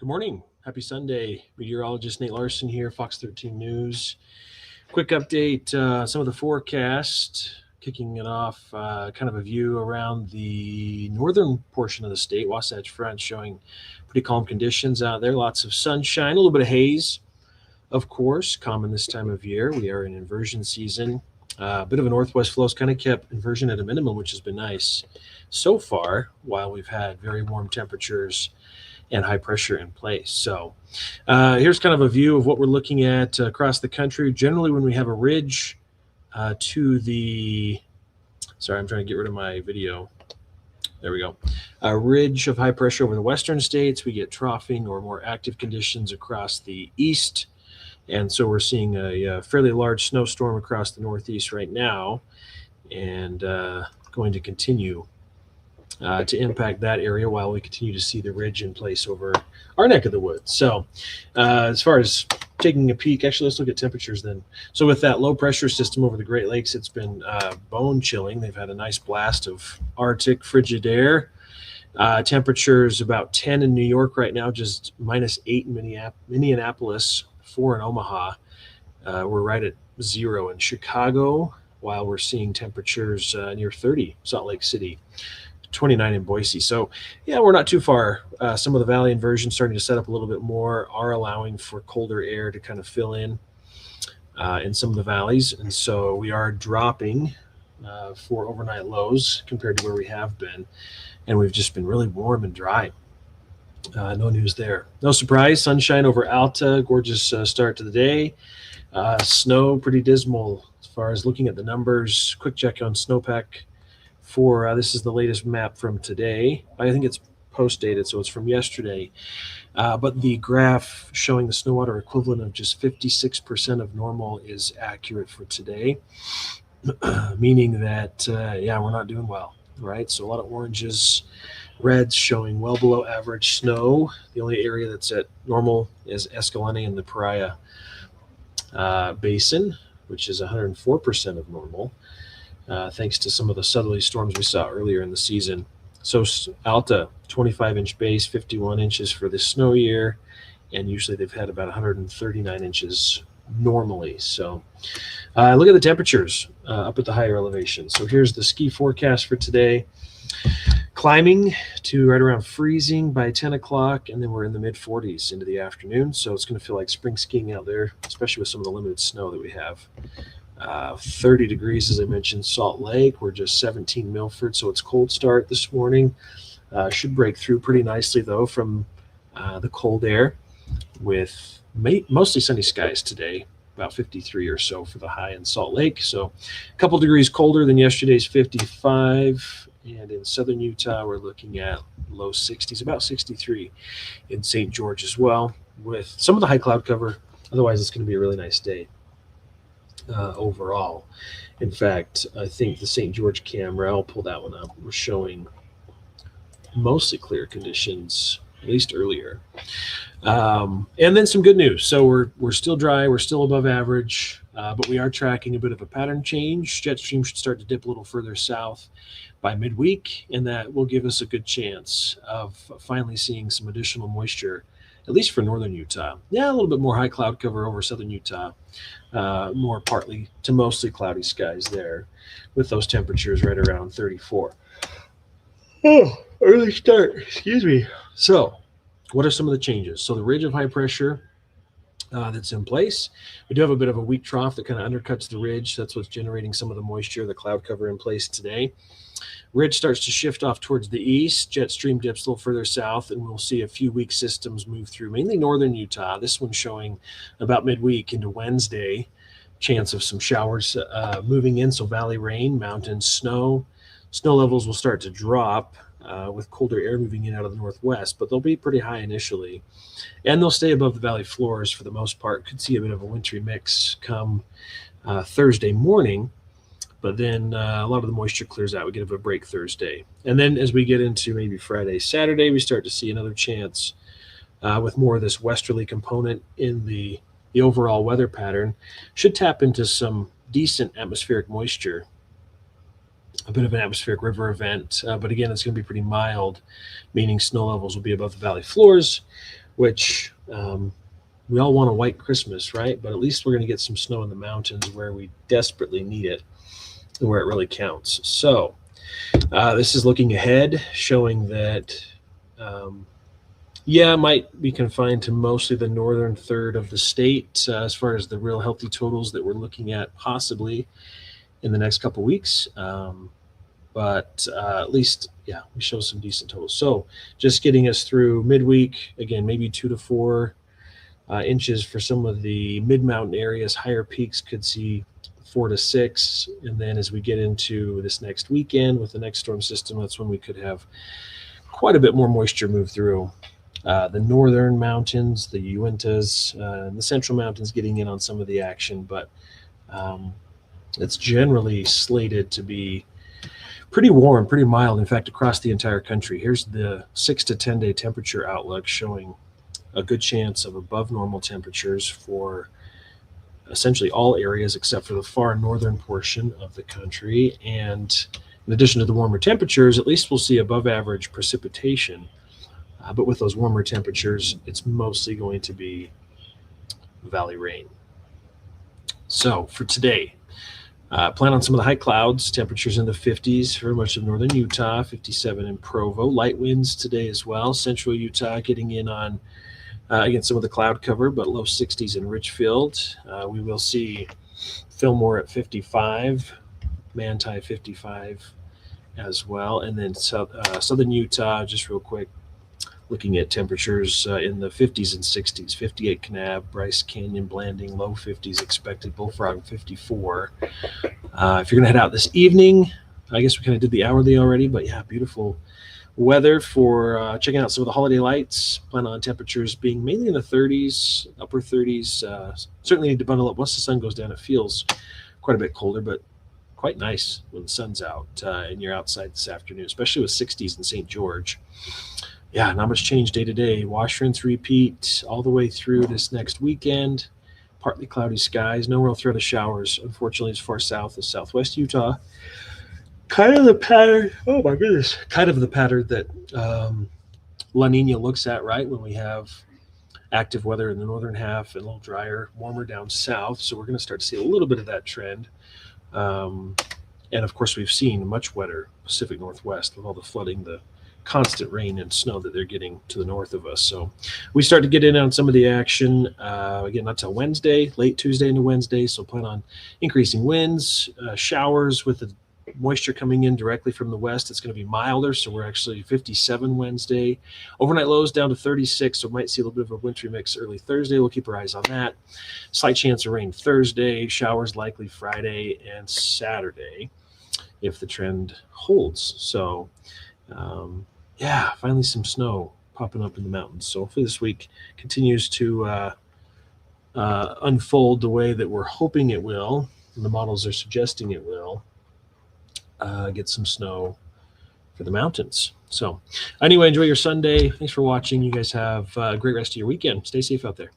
Good morning. Happy Sunday. Meteorologist Nate Larsen here, Fox 13 News. Quick update, some of the forecast, kicking it off, kind of a view around the northern portion of the state, Wasatch Front, showing pretty calm conditions out there. Lots of sunshine, a little bit of haze, of course, common this time of year. We are in inversion season. A bit of a northwest flow has kind of kept inversion at a minimum, which has been nice so far, while we've had very warm temperatures and high pressure in place. So here's kind of a view of what we're looking at across the country. Generally, when we have a ridge to the, sorry, I'm trying to get rid of my video. There we go. A ridge of high pressure over the western states, we get troughing or more active conditions across the east. And so we're seeing a fairly large snowstorm across the northeast right now, and going to continue to impact that area while we continue to see the ridge in place over our neck of the woods. So as far as taking a peek, actually, let's look at temperatures then. So with that low pressure system over the Great Lakes, it's been bone chilling. They've had a nice blast of Arctic frigid air. Temperatures about 10 in New York right now, just -8 in Minneapolis, 4 in Omaha. We're right at 0 in Chicago, while we're seeing temperatures near 30, Salt Lake City, 29 in Boise. So yeah, we're not too far. Some of the valley inversions starting to set up a little bit more, are allowing for colder air to kind of fill in some of the valleys. And so we are dropping for overnight lows compared to where we have been. And we've just been really warm and dry. No news there. No surprise, sunshine over Alta, gorgeous start to the day. Snow, pretty dismal as far as looking at the numbers. Quick check on Snowpack for this is the latest map from today. I think it's post-dated, so it's from yesterday. But the graph showing the snow water equivalent of just 56% of normal is accurate for today, meaning that, yeah, we're not doing well, right? So a lot of oranges, reds showing well below average snow. The only area that's at normal is Escalante and the Paria Basin, which is 104% of normal, thanks to some of the southerly storms we saw earlier in the season. So Alta, 25-inch base, 51 inches for this snow year, and usually they've had about 139 inches normally. So look at the temperatures up at the higher elevation. So here's the ski forecast for today. Climbing to right around freezing by 10 o'clock, and then we're in the mid-40s into the afternoon. So it's going to feel like spring skiing out there, especially with some of the limited snow that we have. 30 degrees, as I mentioned, Salt Lake. We're just 17 Milford, so it's cold start this morning. Should break through pretty nicely, though, from the cold air with mostly sunny skies today, about 53 or so for the high in Salt Lake. So a couple degrees colder than yesterday's 55. And in southern Utah, we're looking at low 60s, about 63 in St. George as well, with some of the high cloud cover. Otherwise, it's going to be a really nice day overall. In fact, I think the St. George camera, I'll pull that one up, we're showing mostly clear conditions, at least earlier. And then some good news. So we're still dry, we're still above average, but we are tracking a bit of a pattern change. Jet stream should start to dip a little further south by midweek, and that will give us a good chance of finally seeing some additional moisture, at least for northern Utah. Yeah, a little bit more high cloud cover over southern Utah, more partly to mostly cloudy skies there, with those temperatures right around 34. Oh, early start, excuse me. So what are some of the changes? So the ridge of high pressure that's in place. We do have a bit of a weak trough that kind of undercuts the ridge. That's what's generating some of the moisture, the cloud cover in place today. Ridge starts to shift off towards the east. Jet stream dips a little further south, and we'll see a few weak systems move through, mainly northern Utah. This one showing about midweek into Wednesday. Chance of some showers moving in, so valley rain, mountain snow. Snow levels will start to drop with colder air moving in out of the northwest, but they'll be pretty high initially. And they'll stay above the valley floors for the most part. Could see a bit of a wintry mix come Thursday morning, but then a lot of the moisture clears out. We get a bit of a break Thursday. And then as we get into maybe Friday, Saturday, we start to see another chance with more of this westerly component in the overall weather pattern. Should tap into some decent atmospheric moisture, a bit of an atmospheric river event. But again, it's going to be pretty mild, meaning snow levels will be above the valley floors. which we all want a white Christmas, right? But at least we're going to get some snow in the mountains where we desperately need it and where it really counts. So this is looking ahead, showing that, it might be confined to mostly the northern third of the state as far as the real healthy totals that we're looking at possibly in the next couple weeks. But at least, we show some decent totals. So just getting us through midweek, again, maybe 2 to 4 inches for some of the mid-mountain areas. Higher peaks could see 4 to 6. And then as we get into this next weekend with the next storm system, that's when we could have quite a bit more moisture move through. The northern mountains, the Uintas, and the central mountains getting in on some of the action, but it's generally slated to be pretty warm, pretty mild, in fact, across the entire country. Here's the 6 to 10 day temperature outlook showing a good chance of above normal temperatures for essentially all areas except for the far northern portion of the country. And in addition to the warmer temperatures, at least we'll see above average precipitation. But with those warmer temperatures, it's mostly going to be valley rain. So for today, plan on some of the high clouds, temperatures in the 50s for much of northern Utah, 57 in Provo. Light winds today as well. Central Utah getting in on, again, some of the cloud cover, but low 60s in Richfield. We will see Fillmore at 55, Manti 55 as well. And then southern Utah, just real quick, looking at temperatures in the 50s and 60s, 58 Kanab, Bryce Canyon, Blanding, low 50s expected, Bullfrog 54. If you're going to head out this evening, I guess we kind of did the hourly already, but beautiful weather for checking out some of the holiday lights. Plan on temperatures being mainly in the 30s, upper 30s. Certainly need to bundle up. Once the sun goes down, it feels quite a bit colder, but quite nice when the sun's out and you're outside this afternoon, especially with 60s in St. George. Not much change day to day. Wash, rinse, repeat all the way through this next weekend. Partly cloudy skies, no real threat of showers, unfortunately, as far south as southwest Utah. Kind of the pattern, that La Nina looks at, right, when we have active weather in the northern half and a little drier, warmer down south. So we're going to start to see a little bit of that trend. And of course, we've seen much wetter Pacific Northwest with all the flooding, the constant rain and snow that they're getting to the north of us. So we start to get in on some of the action, again, not till Wednesday, late Tuesday into Wednesday. So plan on increasing winds, showers with the moisture coming in directly from the west. It's going to be milder. So we're actually 57 Wednesday. Overnight lows down to 36. So might see a little bit of a wintry mix early Thursday. We'll keep our eyes on that. Slight chance of rain Thursday, showers likely Friday and Saturday if the trend holds. So finally some snow popping up in the mountains. So hopefully this week continues to unfold the way that we're hoping it will, and the models are suggesting it will. Get some snow for the mountains. So anyway, enjoy your Sunday. Thanks for watching. You guys have a great rest of your weekend. Stay safe out there.